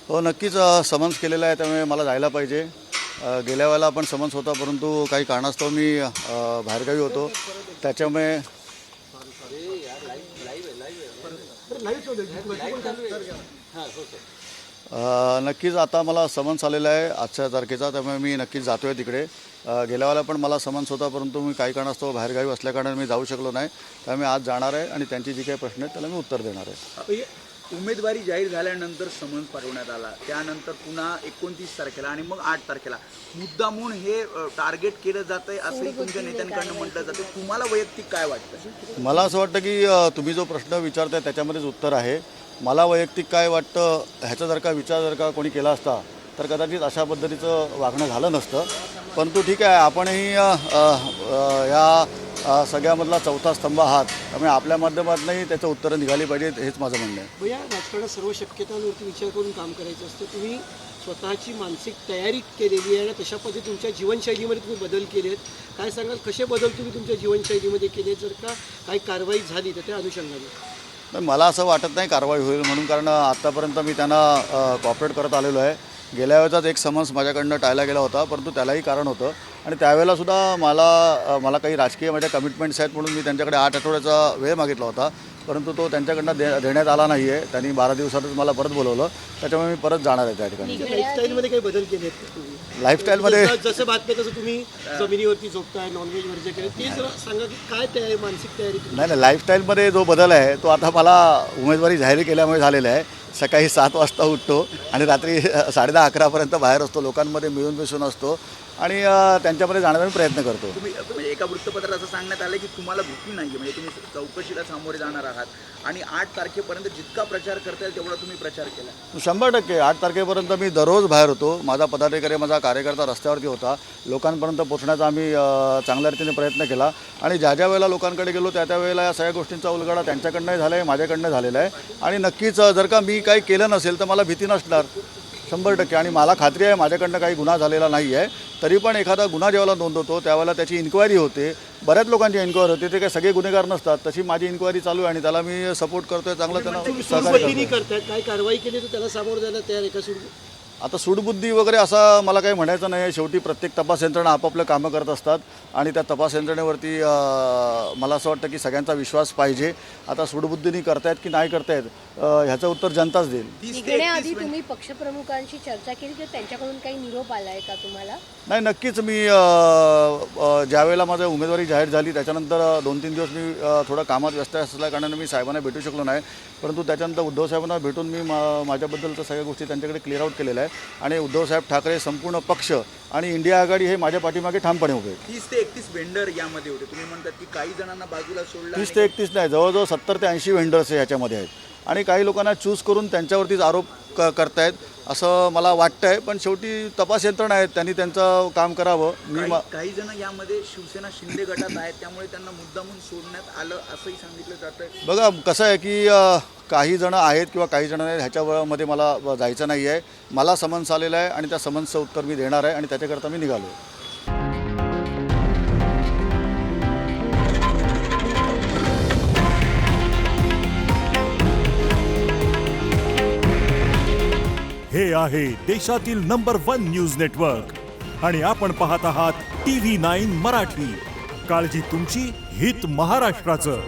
हो नक्कीच समन्स केलेला आहे त्यामुळे मला जायला पाहिजे. गेल्या वेळेला पण समन्स होता परंतु काही कारणास्तव मी बाहेरगावी होतो त्याच्यामुळे नक्कीच आता मला समन्स आलेला आहे आजच्या तारखेचा त्यामुळे मी नक्कीच जातो आहे तिकडे. गेल्या वेळेला पण मला समन्स होता परंतु मी काही कारणास्तव बाहेरगावी असल्याकारणाने मी जाऊ शकलो नाही त्यामुळे आज जाणार आहे आणि त्यांची जी काही प्रश्न आहेत त्याला मी उत्तर देणार आहे. उमेदवारी जाहीर झाल्यानंतर समन्स पाठवण्यात आला त्यानंतर पुन्हा 29 तारखेला आणि मग 8 तारखेला मुद्दामून हे टार्गेट केलं जातं आहे असंही तुमच्या नेत्यांकडनं म्हटलं जातं. तुम्हाला वैयक्तिक काय वाटतं? मला असं वाटतं की तुम्ही जो प्रश्न विचारताय त्याच्यामध्येच उत्तर आहे. मला वैयक्तिक काय वाटतं ह्याचा जर का विचार जर का कोणी केला असता तर कदाचित अशा पद्धतीचं वागणं झालं नसतं. परंतु ठीक आहे आपणही या सगळ्यामधला चौथा स्तंभ आहात त्यामुळे आपल्या माध्यमातूनही त्याचं उत्तरं निघाली पाहिजेत हेच माझं म्हणणं आहे. भैया राजकारणात सर्व शक्यतांवरती विचार करून काम करायचं असतं. तुम्ही स्वतःची मानसिक तयारी केलेली आहे आणि तशा पद्धतीने तुमच्या जीवनशैलीमध्ये तुम्ही बदल केले आहेत. काय सांगाल कसे बदल तुम्ही तुमच्या जीवनशैलीमध्ये केले जर का काही कारवाई झाली तर त्या अनुषंगाने? पण मला असं वाटत नाही कारवाई होईल म्हणून कारण आत्तापर्यंत मी त्यांना कॉपरेट करत आलेलो आहे. गेल्या वेळेचाच एक समन्स माझ्याकडनं टाळला गेला होता परंतु त्यालाही कारण होतं आणि त्यावेळेलासुद्धा मला काही राजकीय माझ्या कमिटमेंट्स आहेत म्हणून मी त्यांच्याकडे 8 आठवड्याचा वेळ मागितला होता परंतु तो त्यांच्याकडनं देण्यात आला नाही आहे. त्यांनी 12 दिवसातच मला परत बोलवलं त्याच्यामुळे मी परत जाणार आहे त्या ठिकाणी. लाईफस्टाईलमध्ये काही बदल केले आहेत तुम्ही? लाईफस्टाईलमध्ये जसं बातम्या तसं तुम्ही जमिनीवरती झोपताय नॉनव्हेज वरचे केले ते जरा सांगा की काय तयारी मानसिक तयारी? नाही लाईफस्टाईलमध्ये जो बदल आहे तो आता मला उमेदवारी जाहीर केल्यामुळे झालेला आहे. सकाळी 7 वाजता उठतो आणि रात्री 10:30-11पर्यंत बाहेर असतो लोकांमध्ये मिळून मिसळून असतो आणि त्यांच्यामध्ये जाण्याचा मी प्रयत्न करतो. तुम्ही म्हणजे एका वृत्तपत्रात असं सांगण्यात आलं की तुम्हाला भीती नाही आहे म्हणजे तुम्ही चौकशीला सामोरे जाणार आहात आणि 8 तारखेपर्यंत जितका प्रचार करता येईल तेवढा तुम्ही प्रचार केला? 100% 8 तारखेपर्यंत मी दररोज बाहेर होतो. माझा पदाधिकारी माझा कार्यकर्ता रस्त्यावरती होता. लोकांपर्यंत पोहोचण्याचा आम्ही चांगल्या रीतीने प्रयत्न केला आणि ज्या वेळेला लोकांकडे गेलो त्या वेळेला या सगळ्या गोष्टींचा उलगडा त्यांच्याकडनंही झाला आहे माझ्याकडनं झालेला आहे आणि नक्कीच जर का मी काही केलं नसेल तर मला भीती नसणार 100% आणि मला खात्री आहे माझ्याकडनं काही गुन्हा झालेला नाही आहे. तरी पण एखादा गुन्हा जेव्हा नोंद होतो त्यावेळेला त्याची इन्क्वायरी होते. बऱ्याच लोकांची इन्क्वायरी होते ते काही सगळे गुन्हेगार नसतात. तशी माझी इन्क्वायरी चालू आहे आणि त्याला मी सपोर्ट करतोय चांगलं त्यांना सहकार्य करतायत. काय कारवाई केली तर त्याला सामोरं जायला तयार आहे का? आता सूडबुद्धी वगैरे असं मला काही म्हणायचं नाही आहे. शेवटी प्रत्येक तपास यंत्रणा आपापलं कामं करत असतात आणि त्या तपास यंत्रणेवरती मला असं वाटतं की सगळ्यांचा विश्वास पाहिजे. आता सूडबुद्धीनी करतायत की नाही करतायत ह्याचं उत्तर जनताच देईल. निघण्याआधी तुम्ही पक्षप्रमुखांशी चर्चा केली की त्यांच्याकडून काही निरोप आला आहे का तुम्हाला? नाही नक्कीच मी ज्यावेळेला माझी उमेदवारी जाहीर झाली त्याच्यानंतर 2-3 दिवस मी थोडं कामात व्यस्त असल्या कारणाने मी साहेबांना भेटू शकलो नाही परंतु त्याच्यानंतर उद्धव साहेबांना भेटून मी माझ्याबद्दलच्या सगळ्या गोष्टी त्यांच्याकडे क्लिअर आउट केलेल्या आहे आणि उद्धवसाहेब ठाकरे संपूर्ण पक्ष आणि इंडिया आघाडी हे माझ्या पाठीमागे ठामपणे उभे आहेत. 30 ते 31 वेंडर यामध्ये होते. तुम्ही म्हणतात की काही जणांना बाजूला सोडलं. 30 ते 31 नाही जवळजवळ 70 ते 80 वेंडर्स ह्याच्यामध्ये आहेत आणि काही लोकांना चूज करून त्यांच्यावरतीच आरोप करतायत असं मला वाटतं आहे. पण शेवटी तपास यंत्रणा आहेत त्यांनी त्यांचं काम करावं. काही जण यामध्ये शिवसेना शिंदे गटात आहेत त्यामुळे त्यांना मुद्दामून सोडण्यात आलं असंही सांगितलं जातं. बघा कसं आहे की काही जणं आहेत किंवा काही जण आहेत ह्याच्यामध्ये मला जायचं नाही आहे. मला समन्स आलेलं आहे आणि त्या समन्सचं उत्तर मी देणार आहे आणि त्याच्याकरता मी निघालो. हे आहे देशातील नंबर 1 न्यूज नेटवर्क आणि आपण पाहत आहात TV9 मराठी. काळजी तुमची, हित महाराष्ट्राचं.